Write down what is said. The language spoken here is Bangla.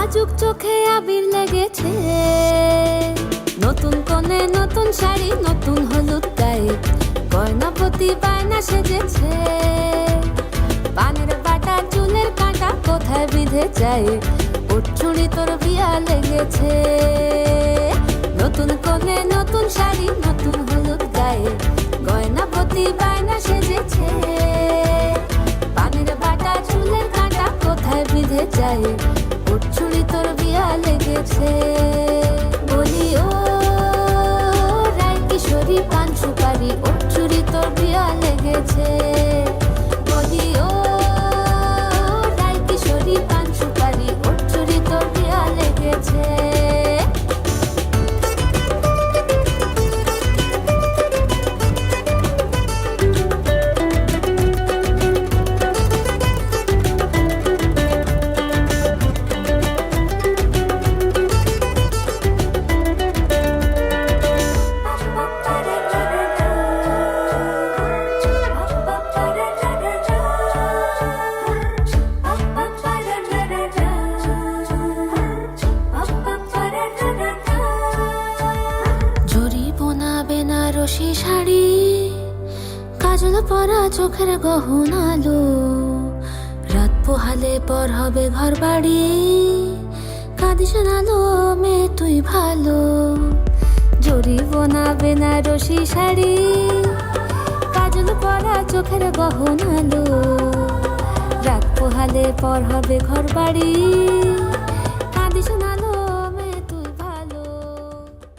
নাজুক চোখে আবির লেগেছে, নতুন কোণে নতুন শাড়ি নতুন হলুদ গায়ে, গয়নাপতি বায়না সেজেছে। পানের বাটা চুলের কাঁটা কোথায় বিঁধে যায়, ওর চুড়ি তোর বিয়া লেগেছে। নতুন কোণে নতুন শাড়ি নতুন হলুদ গায়ে, গয়নাপতি বায়না সেজেছে। পানের বাটা চুলের কাঁটা কোথায় বিঁধে যায়, ওর চুড়ি তোর বিয়া লেগেছে। বলি ও রায় কিশোরী পান সুপারি, ওর চুড়ি তোর বিয়া লেগেছে। বলি ও রায় কিশোরী পান সুপারি, ওর চুড়ি তোর বিয়া লেগেছে। বেনারসি শাড়ি, কাজল পরা চোখের গহনালো, রাত পোহালে পর হবে ঘর বাড়ি, কাঁদিস নালো মেয়ে তুই ভালো। জরি বোনা বেনারসি শাড়ি, কাজল পরা চোখের গহনালো, রাত পোহালে পর হবে ঘর বাড়ি, কাঁদিস নালো